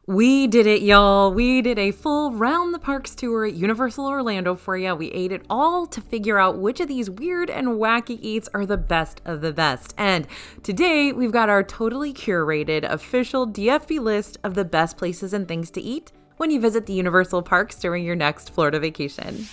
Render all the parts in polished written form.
We did it, y'all. We did a full round the parks tour at Universal Orlando for you. We ate it all to figure out which of these weird and wacky eats are the best of the best. And today we've got our totally curated official DFB list of the best places and things to eat when you visit the Universal parks during your next Florida vacation.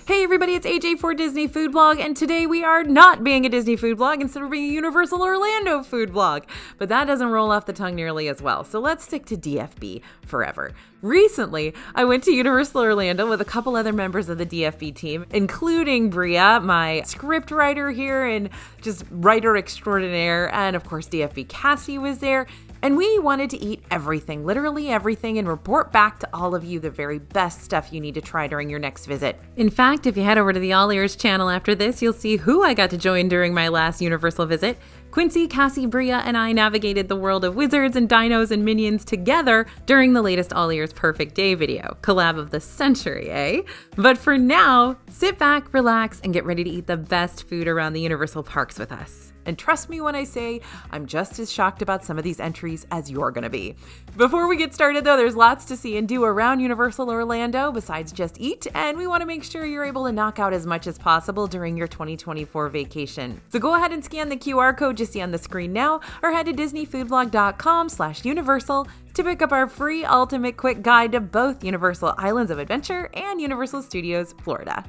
Hey everybody, it's AJ for Disney Food Blog, and today we are not being a Disney food blog, instead of being a Universal Orlando food blog. But that doesn't roll off the tongue nearly as well, so let's stick to DFB forever. Recently, I went to Universal Orlando with a couple other members of the DFB team, including Bria, my script writer here and just writer extraordinaire, and of course DFB Cassie was there. And we wanted to eat everything, literally everything, and report back to all of you the very best stuff you need to try during your next visit. In fact, if you head over to the All Ears channel after this, you'll see who I got to join during my last Universal visit. Quincy, Cassie, Bria, and I navigated the world of wizards and dinos and minions together during the latest All Ears Perfect Day video. Collab of the century, eh? But for now, sit back, relax, and get ready to eat the best food around the Universal parks with us. And trust me when I say I'm just as shocked about some of these entries as you're gonna be. Before we get started though, there's lots to see and do around Universal Orlando besides just eat, and we wanna make sure you're able to knock out as much as possible during your 2024 vacation. So go ahead and scan the QR code you see on the screen now, or head to disneyfoodblog.com/universal to pick up our free ultimate quick guide to both Universal Islands of Adventure and Universal Studios Florida.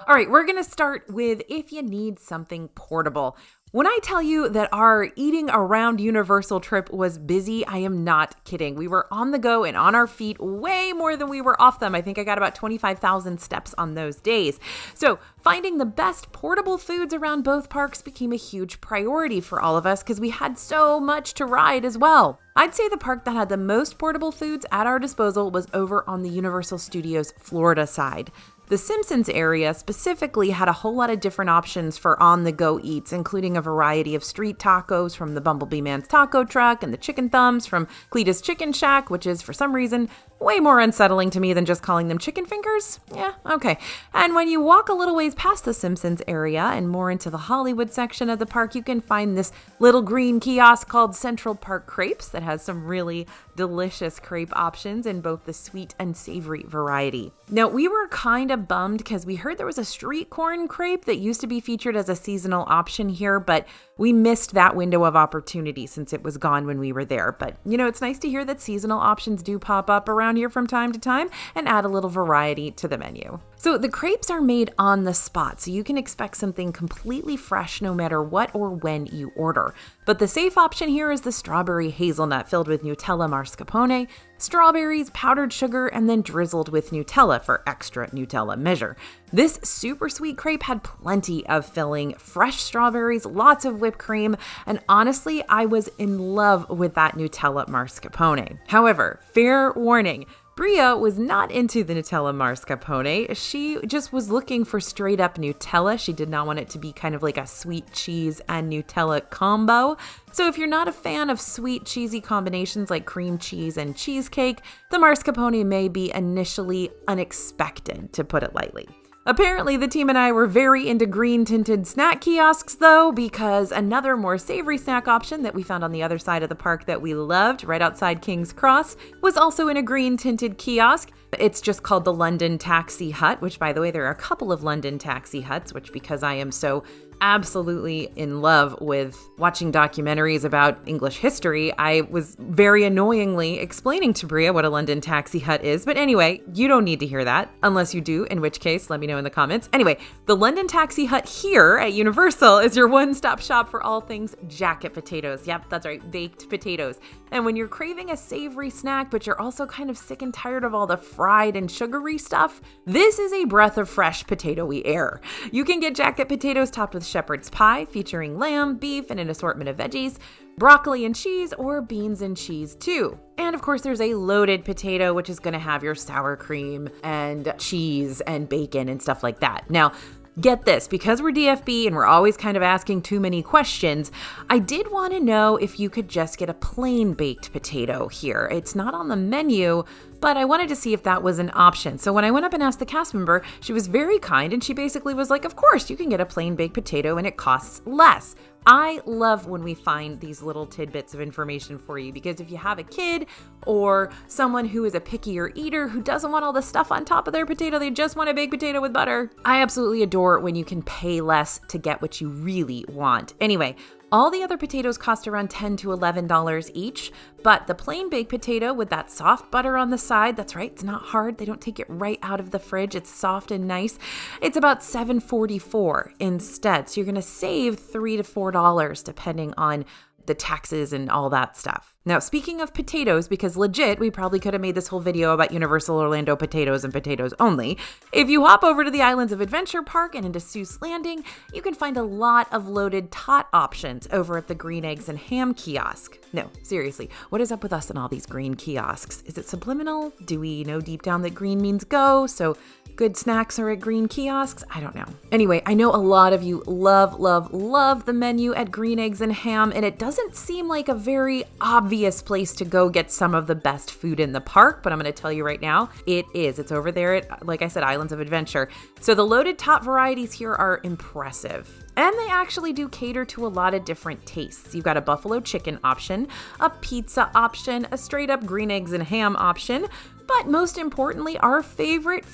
All right, we're going to start with if you need something portable. When I tell you that our eating around Universal trip was busy, I am not kidding. We were on the go and on our feet way more than we were off them. I think I got about 25,000 steps on those days. So finding the best portable foods around both parks became a huge priority for all of us because we had so much to ride as well. I'd say the park that had the most portable foods at our disposal was over on the Universal Studios Florida side. The Simpsons area specifically had a whole lot of different options for on-the-go eats, including a variety of street tacos from the Bumblebee Man's Taco Truck and the chicken thumbs from Cleta's Chicken Shack, which is, for some reason, way more unsettling to me than just calling them chicken fingers. Yeah, okay. And when you walk a little ways past the Simpsons area and more into the Hollywood section of the park, you can find this little green kiosk called Central Park Crepes that has some really delicious crepe options in both the sweet and savory variety. Now, we were kind of bummed because we heard there was a street corn crepe that used to be featured as a seasonal option here, but we missed that window of opportunity since it was gone when we were there. But, you know, it's nice to hear that seasonal options do pop up around here from time to time and add a little variety to the menu. So the crepes are made on the spot, so you can expect something completely fresh no matter what or when you order. But the safe option here is the strawberry hazelnut filled with Nutella mascarpone, strawberries, powdered sugar, and then drizzled with Nutella for extra Nutella measure. This super sweet crepe had plenty of filling, fresh strawberries, lots of whipped cream, and honestly, I was in love with that Nutella mascarpone. However, fair warning, Bria was not into the Nutella mascarpone. She just was looking for straight up Nutella. She did not want it to be kind of like a sweet cheese and Nutella combo. So if you're not a fan of sweet cheesy combinations like cream cheese and cheesecake, the mascarpone may be initially unexpected, to put it lightly. Apparently, the team and I were very into green-tinted snack kiosks, though, because another more savory snack option that we found on the other side of the park that we loved, right outside King's Cross, was also in a green-tinted kiosk. It's just called the London Taxi Hut, which, by the way, there are a couple of London Taxi Huts, which, because I am so absolutely in love with watching documentaries about English history, I was very annoyingly explaining to Bria what a London Taxi Hut is. But anyway, you don't need to hear that, unless you do, in which case, let me know in the comments. Anyway, the London Taxi Hut here at Universal is your one-stop shop for all things jacket potatoes. Yep, that's right, baked potatoes. And when you're craving a savory snack, but you're also kind of sick and tired of all the fried and sugary stuff, this is a breath of fresh potatoy air. You can get jacket potatoes topped with shepherd's pie, featuring lamb, beef, and an assortment of veggies, broccoli and cheese, or beans and cheese too. And of course, there's a loaded potato, which is going to have your sour cream and cheese and bacon and stuff like that. Now, get this, because we're DFB and we're always kind of asking too many questions, I did want to know if you could just get a plain baked potato here. It's not on the menu, but I wanted to see if that was an option. So when I went up and asked the cast member, she was very kind and she basically was like, of course, you can get a plain baked potato and it costs less. I love when we find these little tidbits of information for you, because if you have a kid or someone who is a pickier eater who doesn't want all the stuff on top of their potato, they just want a baked potato with butter. I absolutely adore when you can pay less to get what you really want. Anyway, all the other potatoes cost around $10 to $11 each, but the plain baked potato with that soft butter on the side, that's right, it's not hard. They don't take it right out of the fridge. It's soft and nice. It's about $7.44 instead. So you're going to save $3 to $4 depending on the taxes and all that stuff. Now, speaking of potatoes, because legit, we probably could have made this whole video about Universal Orlando potatoes and potatoes only. If you hop over to the Islands of Adventure Park and into Seuss Landing, you can find a lot of loaded tot options over at the green eggs and ham kiosk. No, seriously, what is up with us and all these green kiosks? Is it subliminal? Do we know deep down that green means go? So good snacks are at green kiosks? I don't know. Anyway, I know a lot of you love the menu at Green Eggs and Ham, and it doesn't seem like a very obvious place to go get some of the best food in the park, but I'm going to tell you right now, it is. It's over there at, like I said, Islands of Adventure. So the loaded tot varieties here are impressive. And they actually do cater to a lot of different tastes. You've got a buffalo chicken option, a pizza option, a straight up green eggs and ham option, but most importantly, our favorite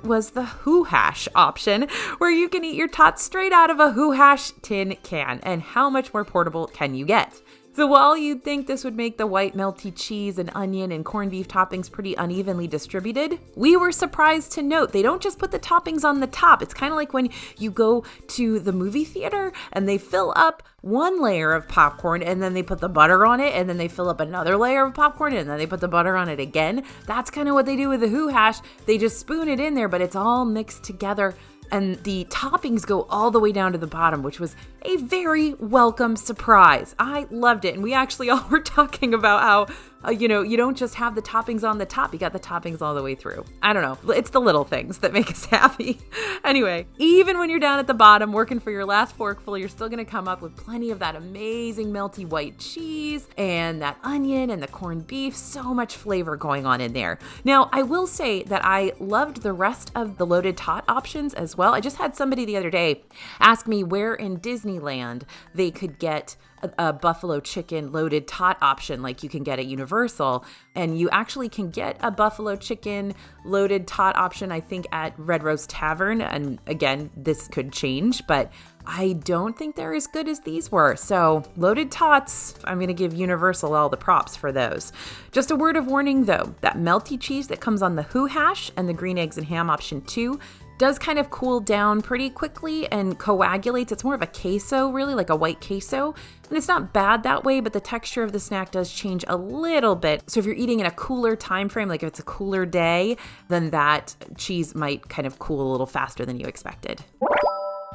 was the Who Hash option, where you can eat your tots straight out of a Who Hash tin can. And how much more portable can you get? So while you'd think this would make the white melty cheese and onion and corned beef toppings pretty unevenly distributed, we were surprised to note they don't just put the toppings on the top. It's kind of like when you go to the movie theater and they fill up one layer of popcorn and then they put the butter on it and then they fill up another layer of popcorn and then they put the butter on it again. That's kind of what they do with the Who Hash. They just spoon it in there, but it's all mixed together. And the toppings go all the way down to the bottom, which was a very welcome surprise. I loved it. And we actually all were talking about how, you don't just have the toppings on the top. You got the toppings all the way through. I don't know. It's the little things that make us happy. Anyway, even when you're down at the bottom working for your last forkful, you're still going to come up with plenty of that amazing melty white cheese and that onion and the corned beef. So much flavor going on in there. Now, I will say that I loved the rest of the loaded tot options as well. I just had somebody the other day ask me where in Disneyland they could get a buffalo chicken loaded tot option like you can get at Universal. And you actually can get a buffalo chicken loaded tot option, I think, at Red Rose Tavern. And again, this could change, but I don't think they're as good as these were. So loaded tots, I'm going to give Universal all the props for those. Just a word of warning though, that melty cheese that comes on the Who Hash and the green eggs and ham option 2 does kind of cool down pretty quickly and coagulates. It's more of a queso, really, like a white queso. And it's not bad that way, but the texture of the snack does change a little bit. So if you're eating in a cooler time frame, like if it's a cooler day, then that cheese might kind of cool a little faster than you expected.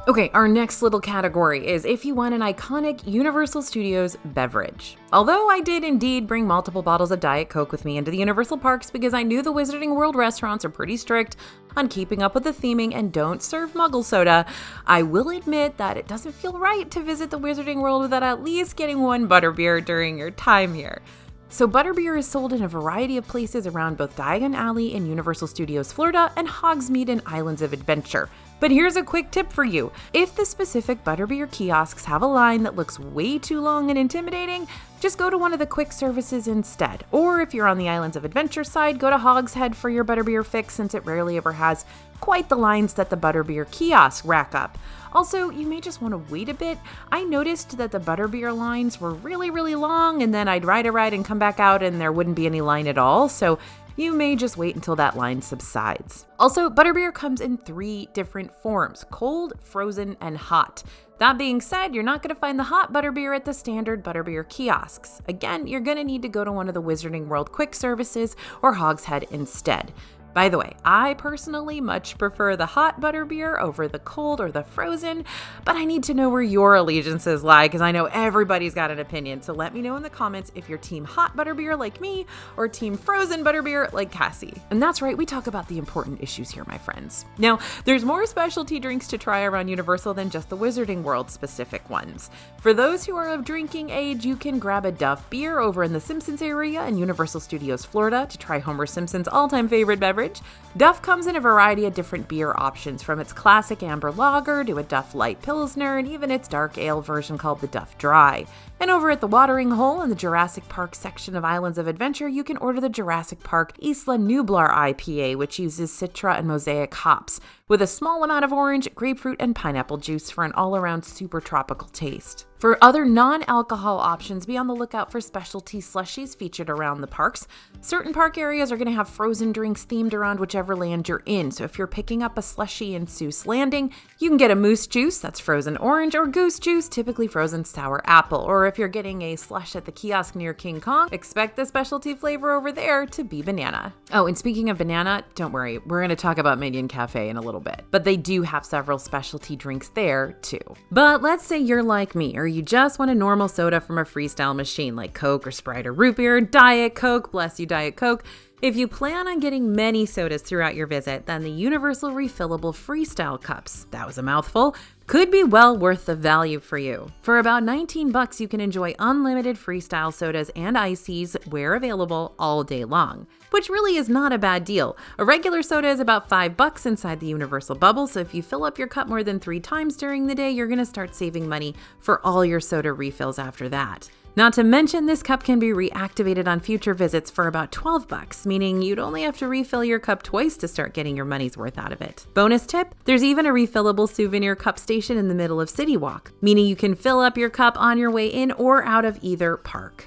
Okay, our next little category is if you want an iconic Universal Studios beverage. Although I did indeed bring multiple bottles of Diet Coke with me into the Universal Parks because I knew the Wizarding World restaurants are pretty strict on keeping up with the theming and don't serve Muggle soda, I will admit that it doesn't feel right to visit the Wizarding World without at least getting one butterbeer during your time here. So butterbeer is sold in a variety of places around both Diagon Alley in Universal Studios Florida and Hogsmeade in Islands of Adventure. But here's a quick tip for you. If the specific butterbeer kiosks have a line that looks way too long and intimidating, just go to one of the quick services instead. Or if you're on the Islands of Adventure side, go to Hogshead for your butterbeer fix since it rarely ever has quite the lines that the butterbeer kiosks rack up. Also, you may just want to wait a bit. I noticed that the butterbeer lines were really, really long, and then I'd ride a ride and come back out and there wouldn't be any line at all. So you may just wait until that line subsides. Also, butterbeer comes in 3 different forms: cold, frozen, and hot. That being said, you're not going to find the hot butterbeer at the standard butterbeer kiosks. Again, you're going to need to go to one of the Wizarding World quick services or Hogshead instead. By the way, I personally much prefer the hot butterbeer over the cold or the frozen, but I need to know where your allegiances lie because I know everybody's got an opinion. So let me know in the comments if you're team hot butterbeer like me or team frozen butterbeer like Cassie. And that's right, we talk about the important issues here, my friends. Now, there's more specialty drinks to try around Universal than just the Wizarding World specific ones. For those who are of drinking age, you can grab a Duff beer over in the Simpsons area in Universal Studios Florida to try Homer Simpson's all-time favorite beverage. Duff comes in a variety of different beer options, from its classic amber lager to a Duff light pilsner and even its dark ale version called the Duff Dry. And over at the Watering Hole in the Jurassic Park section of Islands of Adventure, you can order the Jurassic Park Isla Nublar IPA, which uses Citra and Mosaic hops, with a small amount of orange, grapefruit, and pineapple juice for an all-around super tropical taste. For other non-alcohol options, be on the lookout for specialty slushies featured around the parks. Certain park areas are going to have frozen drinks themed around whichever land you're in, so if you're picking up a slushie in Seuss Landing, you can get a moose juice, that's frozen orange, or goose juice, typically frozen sour apple. Or if you're getting a slush at the kiosk near King Kong, expect the specialty flavor over there to be banana. Oh, and speaking of banana, don't worry, we're going to talk about Minion Cafe in a little bit, but they do have several specialty drinks there too. But let's say you're like me, or you just want a normal soda from a freestyle machine like Coke or Sprite or root beer, Diet Coke, bless you Diet Coke. If you plan on getting many sodas throughout your visit, then the Universal Refillable Freestyle Cups, that was a mouthful, could be well worth the value for you. For about $19, you can enjoy unlimited freestyle sodas and ices where available all day long, which really is not a bad deal. A regular soda is about $5 inside the Universal Bubble, so if you fill up your cup more than 3 times during the day, you're going to start saving money for all your soda refills after that. Not to mention, this cup can be reactivated on future visits for about $12, meaning you'd only have to refill your cup twice to start getting your money's worth out of it. Bonus tip, there's even a refillable souvenir cup station in the middle of City Walk, meaning you can fill up your cup on your way in or out of either park.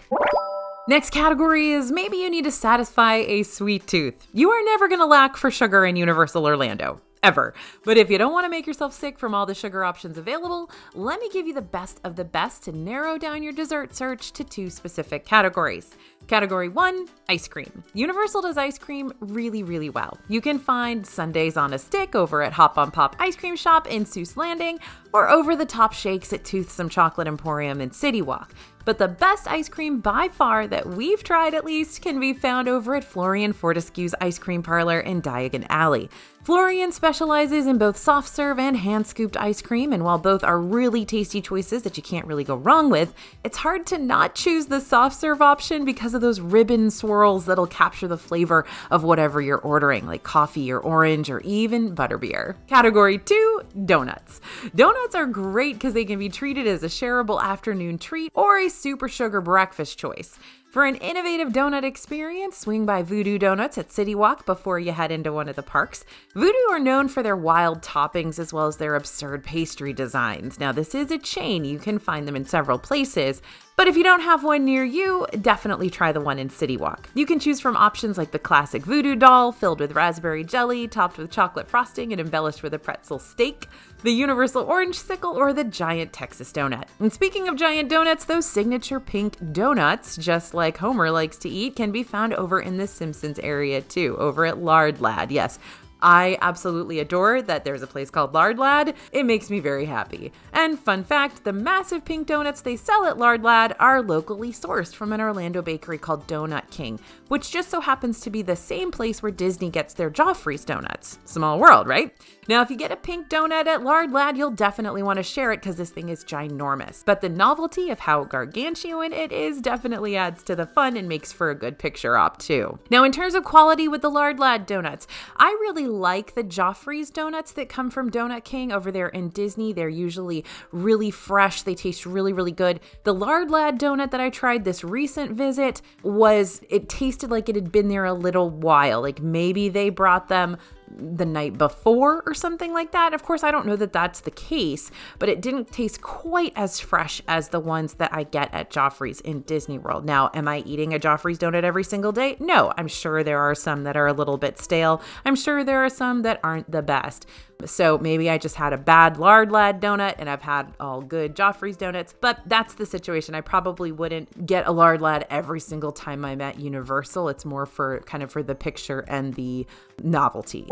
Next category is maybe you need to satisfy a sweet tooth. You are never going to lack for sugar in Universal Orlando. Ever. But if you don't want to make yourself sick from all the sugar options available, let me give you the best of the best to narrow down your dessert search to 2 specific categories. Category 1, ice cream. Universal does ice cream really, really well. You can find sundaes on a stick over at Hop on Pop Ice Cream Shop in Seuss Landing, or over-the-top shakes at Toothsome Chocolate Emporium in City Walk. But the best ice cream by far that we've tried at least can be found over at Florian Fortescue's Ice Cream Parlor in Diagon Alley. Florian specializes in both soft serve and hand-scooped ice cream, and while both are really tasty choices that you can't really go wrong with, it's hard to not choose the soft serve option because of those ribbon swirls that'll capture the flavor of whatever you're ordering, like coffee or orange or even butterbeer. Category 2, donuts. Donuts are great because they can be treated as a shareable afternoon treat or a super sugar breakfast choice. For an innovative donut experience, swing by Voodoo Donuts at City Walk before you head into one of the parks. Voodoo are known for their wild toppings as well as their absurd pastry designs. Now, this is a chain. You can find them in several places. But if you don't have one near you, definitely try the one in City Walk. You can choose from options like the classic Voodoo doll, filled with raspberry jelly, topped with chocolate frosting and embellished with a pretzel steak, the Universal Orange Sickle, or the Giant Texas Donut. And speaking of giant donuts, those signature pink donuts, just like Homer likes to eat, can be found over in the Simpsons area too, over at Lard Lad. Yes, I absolutely adore that there's a place called Lard Lad. It makes me very happy. And fun fact, the massive pink donuts they sell at Lard Lad are locally sourced from an Orlando bakery called Donut King, which just so happens to be the same place where Disney gets their Joffrey's donuts. Small world, right? Now, if you get a pink donut at Lard Lad, you'll definitely want to share it because this thing is ginormous. But the novelty of how gargantuan it is definitely adds to the fun and makes for a good picture op too. Now, in terms of quality with the Lard Lad donuts, I really like the Joffrey's donuts that come from Donut King over there in Disney. They're usually really fresh. They taste really, really good. The Lard Lad donut that I tried this recent visit it tasted like it had been there a little while. Like maybe they brought them the night before or something like that. Of course, I don't know that that's the case, but it didn't taste quite as fresh as the ones that I get at Joffrey's in Disney World. Now, am I eating a Joffrey's donut every single day? No, I'm sure there are some that are a little bit stale. I'm sure there are some that aren't the best. So maybe I just had a bad lard lad donut and I've had all good Joffrey's donuts, but that's the situation. I probably wouldn't get a lard lad every single time I'm at Universal. It's more for kind of for the picture and the novelty.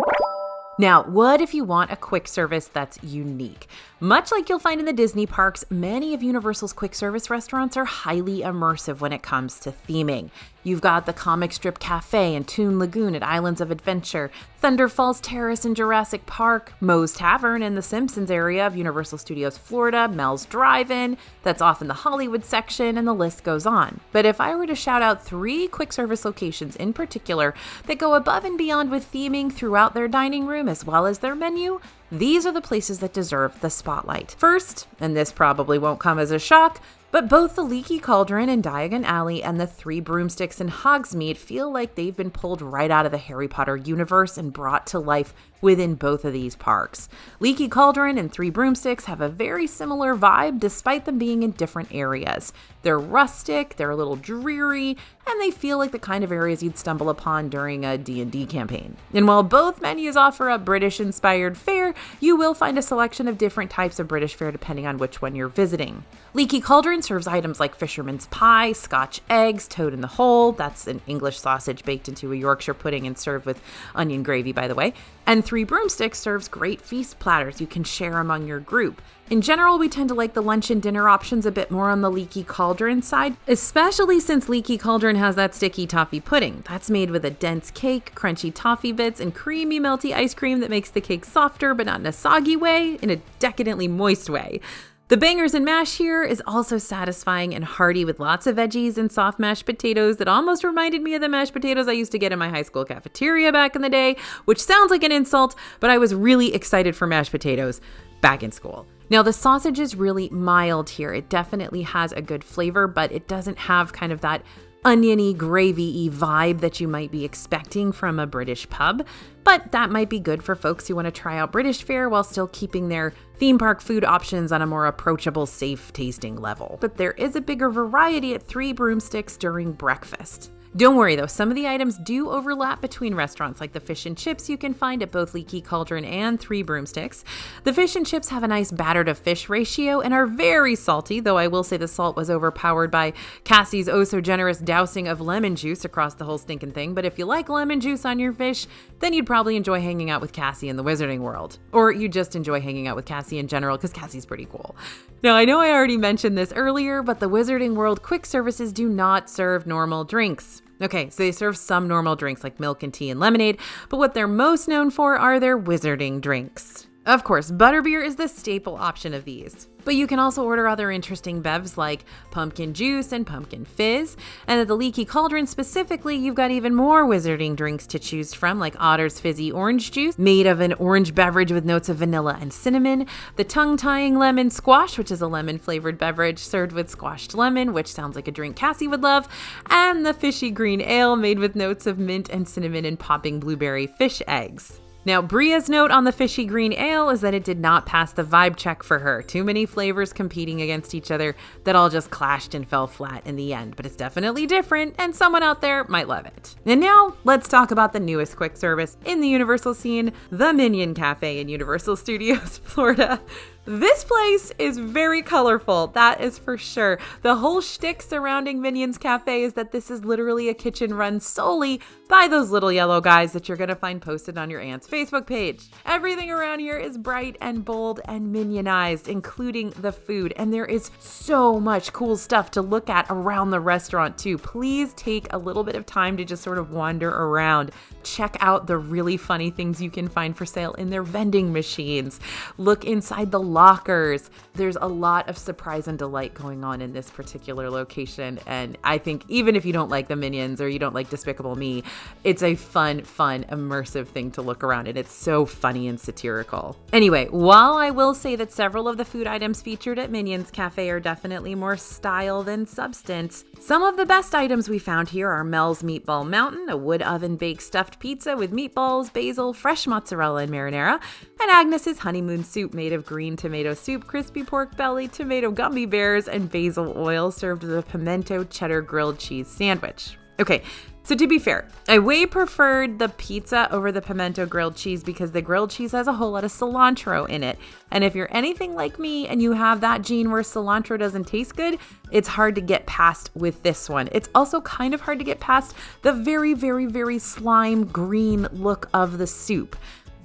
Now, what if you want a quick service that's unique? Much like you'll find in the Disney parks, many of Universal's quick service restaurants are highly immersive when it comes to theming. You've got the Comic Strip Cafe and Toon Lagoon at Islands of Adventure, Thunder Falls Terrace in Jurassic Park, Moe's Tavern in the Simpsons area of Universal Studios Florida, Mel's Drive-In, that's off in the Hollywood section, and the list goes on. But if I were to shout out 3 quick service locations in particular that go above and beyond with theming throughout their dining room as well as their menu, these are the places that deserve the spotlight. First, and this probably won't come as a shock, but both the Leaky Cauldron in Diagon Alley and the Three Broomsticks in Hogsmeade feel like they've been pulled right out of the Harry Potter universe and brought to life within both of these parks. Leaky Cauldron and Three Broomsticks have a very similar vibe despite them being in different areas. They're rustic, they're a little dreary, and they feel like the kind of areas you'd stumble upon during a D&D campaign. And while both menus offer up British-inspired fare, you will find a selection of different types of British fare depending on which one you're visiting. Leaky Cauldron serves items like fisherman's pie, Scotch eggs, toad in the hole, that's an English sausage baked into a Yorkshire pudding and served with onion gravy, by the way, and Three Broomsticks serves great feast platters you can share among your group. In general, we tend to like the lunch and dinner options a bit more on the Leaky Cauldron side, especially since Leaky Cauldron has that sticky toffee pudding. That's made with a dense cake, crunchy toffee bits, and creamy melty ice cream that makes the cake softer, but not in a soggy way, in a decadently moist way. The bangers and mash here is also satisfying and hearty with lots of veggies and soft mashed potatoes that almost reminded me of the mashed potatoes I used to get in my high school cafeteria back in the day, which sounds like an insult, but I was really excited for mashed potatoes back in school. Now, the sausage is really mild here. It definitely has a good flavor, but it doesn't have kind of that oniony, gravy-y vibe that you might be expecting from a British pub. But that might be good for folks who want to try out British fare while still keeping their theme park food options on a more approachable, safe tasting level. But there is a bigger variety at Three Broomsticks during breakfast. Don't worry though, some of the items do overlap between restaurants, like the fish and chips you can find at both Leaky Cauldron and Three Broomsticks. The fish and chips have a nice batter to fish ratio and are very salty, though I will say the salt was overpowered by Cassie's oh so generous dousing of lemon juice across the whole stinking thing. But if you like lemon juice on your fish, then you'd probably enjoy hanging out with Cassie in the Wizarding World. Or you just enjoy hanging out with Cassie in general, because Cassie's pretty cool. Now, I know I already mentioned this earlier, but the Wizarding World quick services do not serve normal drinks. Okay, so they serve some normal drinks like milk and tea and lemonade, but what they're most known for are their wizarding drinks. Of course, butterbeer is the staple option of these. But you can also order other interesting bevs like pumpkin juice and pumpkin fizz. And at the Leaky Cauldron specifically, you've got even more wizarding drinks to choose from, like Otter's Fizzy Orange Juice, made of an orange beverage with notes of vanilla and cinnamon, the tongue-tying lemon squash, which is a lemon-flavored beverage served with squashed lemon, which sounds like a drink Cassie would love, and the fishy green ale made with notes of mint and cinnamon and popping blueberry fish eggs. Now, Bria's note on the fishy green ale is that it did not pass the vibe check for her. Too many flavors competing against each other that all just clashed and fell flat in the end. But it's definitely different, and someone out there might love it. And now, let's talk about the newest quick service in the Universal scene, the Minion Cafe in Universal Studios, Florida. This place is very colorful, that is for sure. The whole shtick surrounding Minions Cafe is that this is literally a kitchen run solely by those little yellow guys that you're going to find posted on your aunt's Facebook page. Everything around here is bright and bold and minionized, including the food. And there is so much cool stuff to look at around the restaurant too. Please take a little bit of time to just sort of wander around. Check out the really funny things you can find for sale in their vending machines. Look inside the lockers. There's a lot of surprise and delight going on in this particular location. And I think even if you don't like the Minions or you don't like Despicable Me, it's a fun, immersive thing to look around. And it's so funny and satirical. Anyway, while I will say that several of the food items featured at Minions Cafe are definitely more style than substance, some of the best items we found here are Mel's Meatball Mountain, a wood oven baked stuffed pizza with meatballs, basil, fresh mozzarella, and marinara, and Agnes's honeymoon soup made of green tomato soup, crispy pork belly, tomato gummy bears, and basil oil served with a pimento cheddar grilled cheese sandwich. Okay, so to be fair, I way preferred the pizza over the pimento grilled cheese because the grilled cheese has a whole lot of cilantro in it. And if you're anything like me and you have that gene where cilantro doesn't taste good, it's hard to get past with this one. It's also kind of hard to get past the very, very, very slime green look of the soup.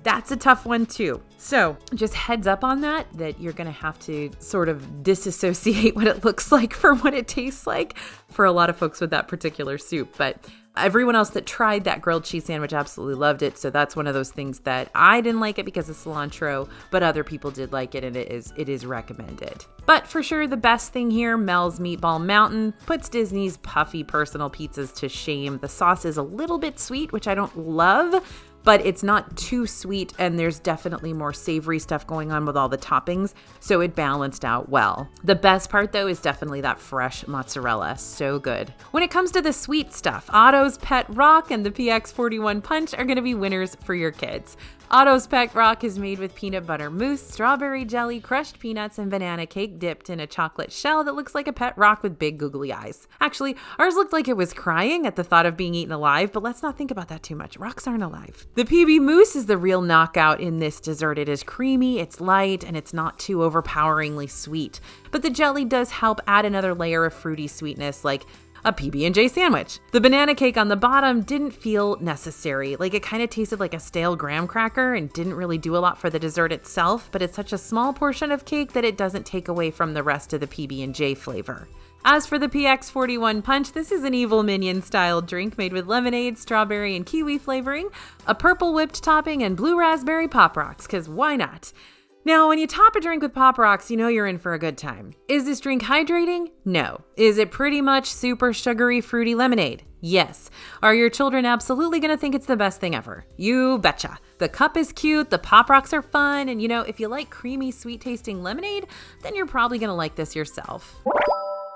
That's a tough one too. So just heads up on that you're going to have to sort of disassociate what it looks like from what it tastes like for a lot of folks with that particular soup. But everyone else that tried that grilled cheese sandwich absolutely loved it. So that's one of those things that I didn't like it because of cilantro, but other people did like it and it is recommended. But for sure, the best thing here, Mel's Meatball Mountain, puts Disney's puffy personal pizzas to shame. The sauce is a little bit sweet, which I don't love, but it's not too sweet, and there's definitely more savory stuff going on with all the toppings, so it balanced out well. The best part, though, is definitely that fresh mozzarella. So good. When it comes to the sweet stuff, Otto's Pet Rock and the PX41 Punch are going to be winners for your kids. Otto's Pet Rock is made with peanut butter mousse, strawberry jelly, crushed peanuts, and banana cake dipped in a chocolate shell that looks like a pet rock with big googly eyes. Actually, ours looked like it was crying at the thought of being eaten alive, but let's not think about that too much. Rocks aren't alive. The PB Mousse is the real knockout in this dessert. It is creamy, it's light, and it's not too overpoweringly sweet. But the jelly does help add another layer of fruity sweetness, like a PB&J sandwich. The banana cake on the bottom didn't feel necessary. Like, it kind of tasted like a stale graham cracker and didn't really do a lot for the dessert itself, but it's such a small portion of cake that it doesn't take away from the rest of the PB&J flavor. As for the PX41 Punch, this is an evil Minion-style drink made with lemonade, strawberry, and kiwi flavoring, a purple whipped topping, and blue raspberry Pop Rocks, because why not? Now, when you top a drink with Pop Rocks, you know you're in for a good time. Is this drink hydrating? No. Is it pretty much super sugary, fruity lemonade? Yes. Are your children absolutely going to think it's the best thing ever? You betcha. The cup is cute, the Pop Rocks are fun, and if you like creamy, sweet-tasting lemonade, then you're probably going to like this yourself.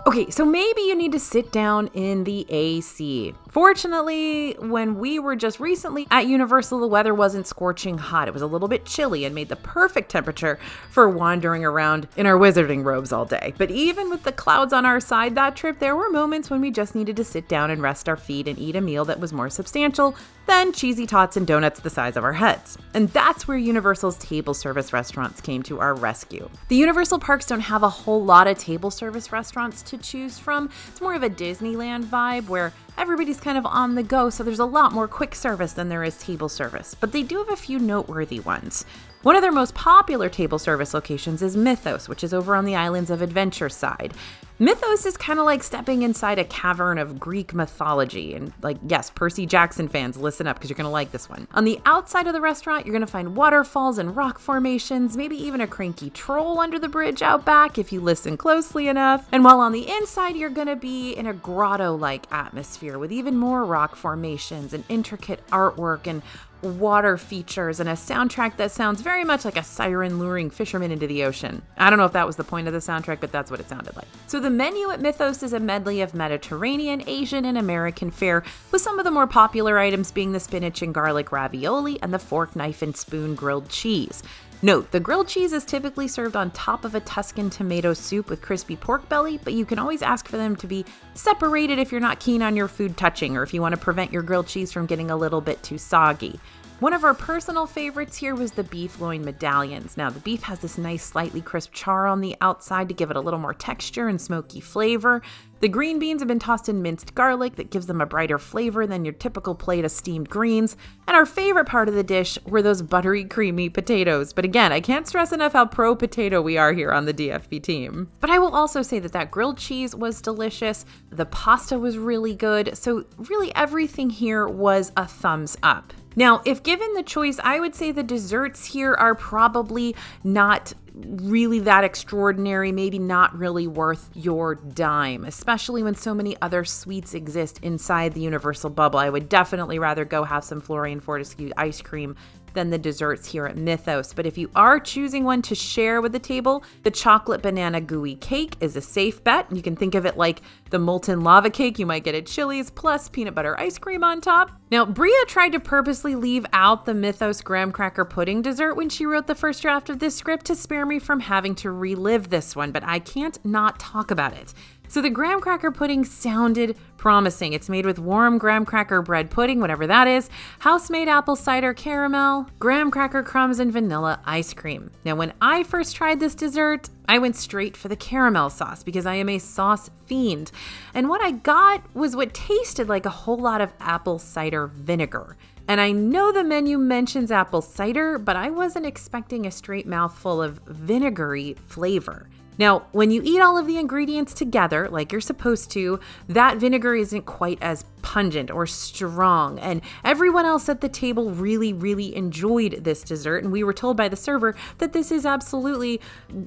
Okay, so maybe you need to sit down in the AC. Fortunately, when we were just recently at Universal, the weather wasn't scorching hot. It was a little bit chilly and made the perfect temperature for wandering around in our wizarding robes all day. But even with the clouds on our side that trip, there were moments when we just needed to sit down and rest our feet and eat a meal that was more substantial than cheesy tots and donuts the size of our heads. And that's where Universal's table service restaurants came to our rescue. The Universal parks don't have a whole lot of table service restaurants to choose from. It's more of a Disneyland vibe where everybody's kind of on the go, so there's a lot more quick service than there is table service. But they do have a few noteworthy ones. One of their most popular table service locations is Mythos, which is over on the Islands of Adventure side. Mythos is kind of like stepping inside a cavern of Greek mythology. And yes, Percy Jackson fans, listen up because you're going to like this one. On the outside of the restaurant, you're going to find waterfalls and rock formations, maybe even a cranky troll under the bridge out back if you listen closely enough. And while on the inside, you're going to be in a grotto-like atmosphere with even more rock formations and intricate artwork and water features and a soundtrack that sounds very much like a siren luring fishermen into the ocean. I don't know if that was the point of the soundtrack, but that's what it sounded like. So the menu at Mythos is a medley of Mediterranean, Asian, and American fare, with some of the more popular items being the spinach and garlic ravioli and the fork, knife, and spoon grilled cheese. Note, the grilled cheese is typically served on top of a Tuscan tomato soup with crispy pork belly, but you can always ask for them to be separated if you're not keen on your food touching or if you want to prevent your grilled cheese from getting a little bit too soggy. One of our personal favorites here was the beef loin medallions. Now, the beef has this nice, slightly crisp char on the outside to give it a little more texture and smoky flavor. The green beans have been tossed in minced garlic that gives them a brighter flavor than your typical plate of steamed greens. And our favorite part of the dish were those buttery, creamy potatoes. But again, I can't stress enough how pro-potato we are here on the DFB team. But I will also say that grilled cheese was delicious. The pasta was really good. So really everything here was a thumbs up. Now, if given the choice, I would say the desserts here are probably not really that extraordinary, maybe not really worth your dime, especially when so many other sweets exist inside the Universal bubble. I would definitely rather go have some Florian Fortescue ice cream than the desserts here at Mythos. But if you are choosing one to share with the table, the chocolate banana gooey cake is a safe bet. You can think of it like the molten lava cake you might get at Chili's plus peanut butter ice cream on top. Now, Bria tried to purposely leave out the Mythos graham cracker pudding dessert when she wrote the first draft of this script to spare me from having to relive this one, but I can't not talk about it. So the graham cracker pudding sounded promising. It's made with warm graham cracker bread pudding, whatever that is, house-made apple cider caramel, graham cracker crumbs, and vanilla ice cream. Now, when I first tried this dessert, I went straight for the caramel sauce because I am a sauce fiend. And what I got was what tasted like a whole lot of apple cider vinegar. And I know the menu mentions apple cider, but I wasn't expecting a straight mouthful of vinegary flavor. Now, when you eat all of the ingredients together, like you're supposed to, that vinegar isn't quite as pungent or strong. And everyone else at the table really, really enjoyed this dessert. And we were told by the server that this is absolutely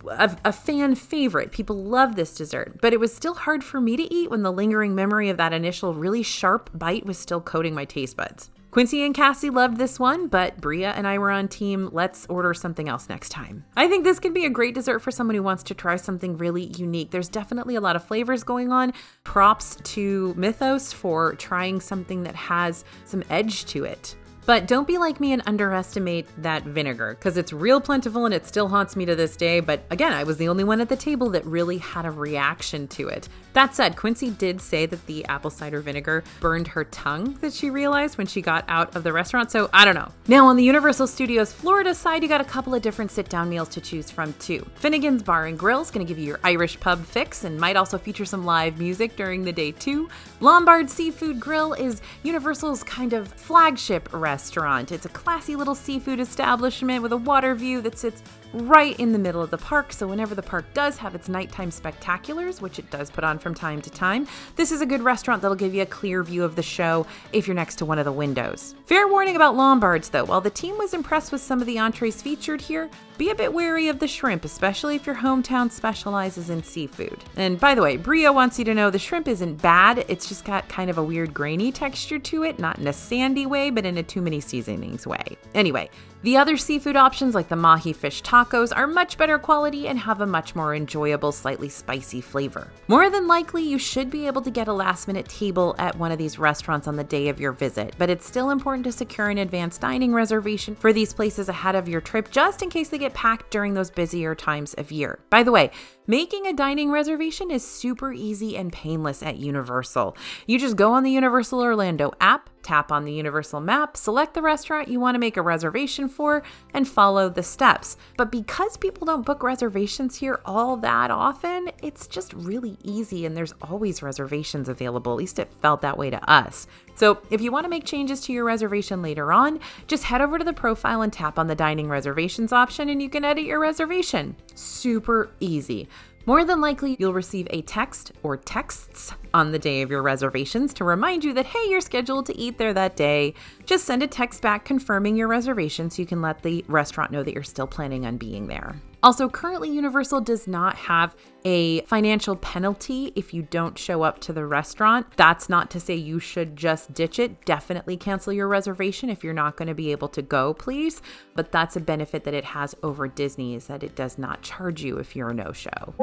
a fan favorite. People love this dessert. But it was still hard for me to eat when the lingering memory of that initial really sharp bite was still coating my taste buds. Quincy and Cassie loved this one, but Bria and I were on team, let's order something else next time. I think this could be a great dessert for someone who wants to try something really unique. There's definitely a lot of flavors going on. Props to Mythos for trying something that has some edge to it. But don't be like me and underestimate that vinegar, because it's real plentiful and it still haunts me to this day. But again, I was the only one at the table that really had a reaction to it. That said, Quincy did say that the apple cider vinegar burned her tongue that she realized when she got out of the restaurant. So I don't know. Now on the Universal Studios Florida side, you got a couple of different sit-down meals to choose from too. Finnegan's Bar and Grill is going to give you your Irish pub fix and might also feature some live music during the day too. Lombard Seafood Grill is Universal's kind of flagship restaurant. It's a classy little seafood establishment with a water view that sits right in the middle of the park, so whenever the park does have its nighttime spectaculars, which it does put on from time to time, this is a good restaurant that'll give you a clear view of the show if you're next to one of the windows. Fair warning about Lombards though, while the team was impressed with some of the entrees featured here, be a bit wary of the shrimp, especially if your hometown specializes in seafood. And by the way, Bria wants you to know the shrimp isn't bad, it's just got kind of a weird grainy texture to it, not in a sandy way, but in a too many seasonings way. Anyway, the other seafood options like the mahi fish tacos are much better quality and have a much more enjoyable, slightly spicy flavor. More than likely, you should be able to get a last-minute table at one of these restaurants on the day of your visit, but it's still important to secure an advanced dining reservation for these places ahead of your trip just in case they get packed during those busier times of year. By the way, making a dining reservation is super easy and painless at Universal. You just go on the Universal Orlando app, tap on the Universal map, select the restaurant you want to make a reservation for, and follow the steps. But because people don't book reservations here all that often, it's just really easy and there's always reservations available. At least it felt that way to us. So if you want to make changes to your reservation later on, just head over to the profile and tap on the dining reservations option and you can edit your reservation. Super easy. More than likely, you'll receive a text or texts on the day of your reservations to remind you that, hey, you're scheduled to eat there that day. Just send a text back confirming your reservation so you can let the restaurant know that you're still planning on being there. Also, currently, Universal does not have a financial penalty if you don't show up to the restaurant. That's not to say you should just ditch it. Definitely cancel your reservation if you're not going to be able to go, please. But that's a benefit that it has over Disney, is that it does not charge you if you're a no-show.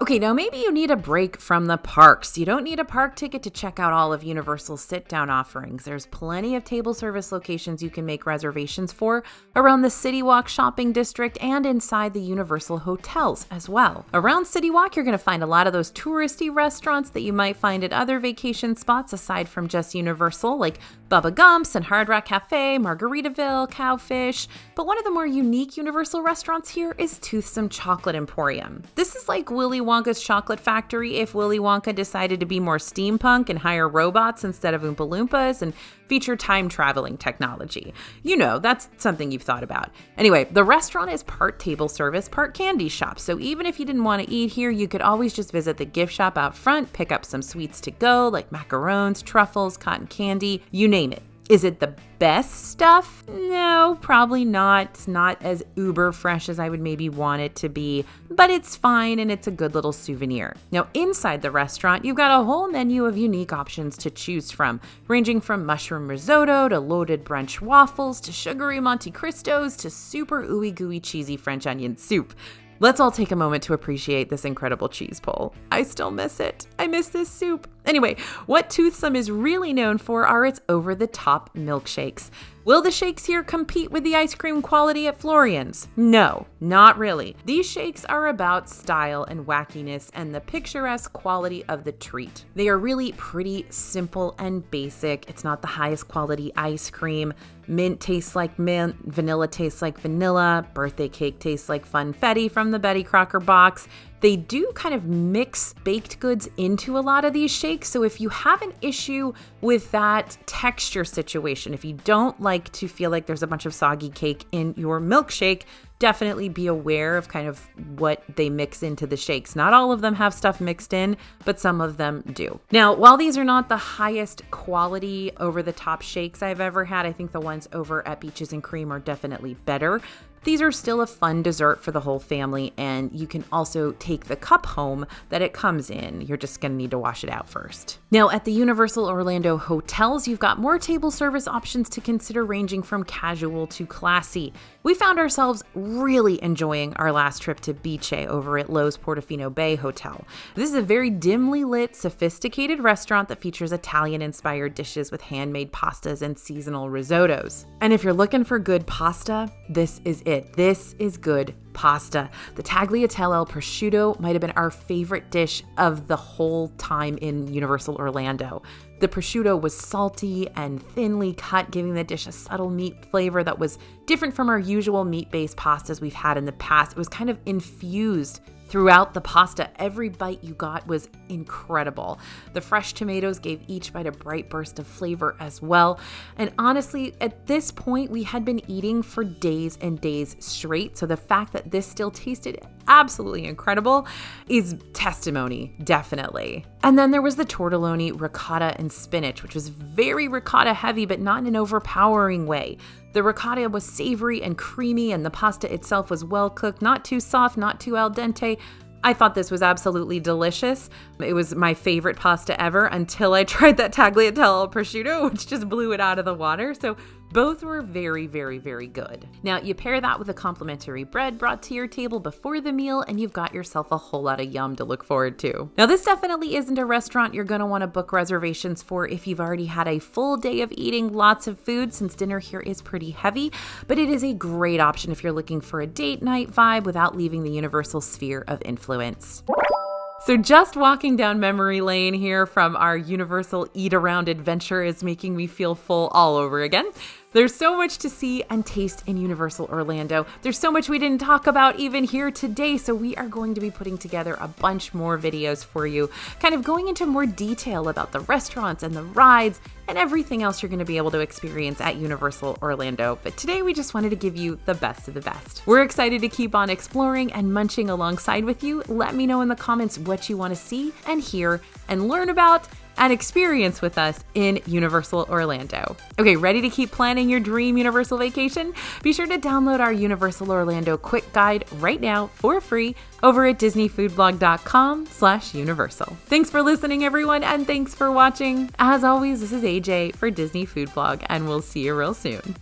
Okay, now maybe you need a break from the parks. You don't need a park ticket to check out all of Universal's sit-down offerings. There's plenty of table service locations you can make reservations for around the City Walk shopping district and inside the Universal hotels as well. Around City Walk, you're going to find a lot of those touristy restaurants that you might find at other vacation spots aside from just Universal, like Bubba Gump's and Hard Rock Cafe, Margaritaville, Cowfish. But one of the more unique Universal restaurants here is Toothsome Chocolate Emporium. This is like Willy Wonka's Chocolate Factory if Willy Wonka decided to be more steampunk and hire robots instead of Oompa Loompas and feature time-traveling technology. You know, that's something you've thought about. Anyway, the restaurant is part table service, part candy shop. So even if you didn't want to eat here, you could always just visit the gift shop out front, pick up some sweets to go like macarons, truffles, cotton candy, you name it. Is it the best stuff? No, probably not. It's not as uber fresh as I would maybe want it to be, but it's fine and it's a good little souvenir. Now, inside the restaurant, you've got a whole menu of unique options to choose from, ranging from mushroom risotto to loaded brunch waffles to sugary Monte Cristos to super ooey gooey cheesy French onion soup. Let's all take a moment to appreciate this incredible cheese pull. I still miss it. I miss this soup. Anyway, what Toothsome is really known for are its over-the-top milkshakes. Will the shakes here compete with the ice cream quality at Florian's? No, not really. These shakes are about style and wackiness and the picturesque quality of the treat. They are really pretty simple and basic. It's not the highest quality ice cream. Mint tastes like mint, vanilla tastes like vanilla, birthday cake tastes like funfetti from the Betty Crocker box. They do kind of mix baked goods into a lot of these shakes, so if you have an issue with that texture situation, if you don't like to feel like there's a bunch of soggy cake in your milkshake, definitely be aware of kind of what they mix into the shakes. Not all of them have stuff mixed in, but some of them do. Now, while these are not the highest quality over-the-top shakes I've ever had, I think the ones over at Beaches and Cream are definitely better. These are still a fun dessert for the whole family, and you can also take the cup home that it comes in. You're just going to need to wash it out first. Now, at the Universal Orlando hotels, you've got more table service options to consider, ranging from casual to classy. We found ourselves really enjoying our last trip to Beach over at Lowe's Portofino Bay Hotel. This is a very dimly lit, sophisticated restaurant that features Italian-inspired dishes with handmade pastas and seasonal risottos. And if you're looking for good pasta, this is it. This is good pasta. The tagliatelle al prosciutto might have been our favorite dish of the whole time in Universal Orlando. The prosciutto was salty and thinly cut, giving the dish a subtle meat flavor that was different from our usual meat-based pastas we've had in the past. It was kind of infused throughout the pasta. Every bite you got was incredible. The fresh tomatoes gave each bite a bright burst of flavor as well. And honestly, at this point, we had been eating for days and days straight. So the fact that this still tasted absolutely incredible is testimony, definitely. And then there was the tortelloni, ricotta, and spinach, which was very ricotta heavy, but not in an overpowering way. The ricotta was savory and creamy, and the pasta itself was well cooked, not too soft, not too al dente. I thought this was absolutely delicious. It was my favorite pasta ever until I tried that tagliatelle al prosciutto, which just blew it out of the water. So both were very, very, very good. Now, you pair that with a complimentary bread brought to your table before the meal, and you've got yourself a whole lot of yum to look forward to. Now, this definitely isn't a restaurant you're going to want to book reservations for if you've already had a full day of eating lots of food, since dinner here is pretty heavy, but it is a great option if you're looking for a date night vibe without leaving the Universal sphere of influence. So just walking down memory lane here from our Universal eat-around adventure is making me feel full all over again. There's so much to see and taste in Universal Orlando. There's so much we didn't talk about even here today, so we are going to be putting together a bunch more videos for you, kind of going into more detail about the restaurants and the rides and everything else you're going to be able to experience at Universal Orlando. But today we just wanted to give you the best of the best. We're excited to keep on exploring and munching alongside with you. Let me know in the comments what you want to see and hear and learn about and experience with us in Universal Orlando. Okay, ready to keep planning your dream Universal vacation? Be sure to download our Universal Orlando quick guide right now for free over at disneyfoodblog.com/universal. Thanks for listening, everyone, and thanks for watching. As always, this is AJ for Disney Food Blog, and we'll see you real soon.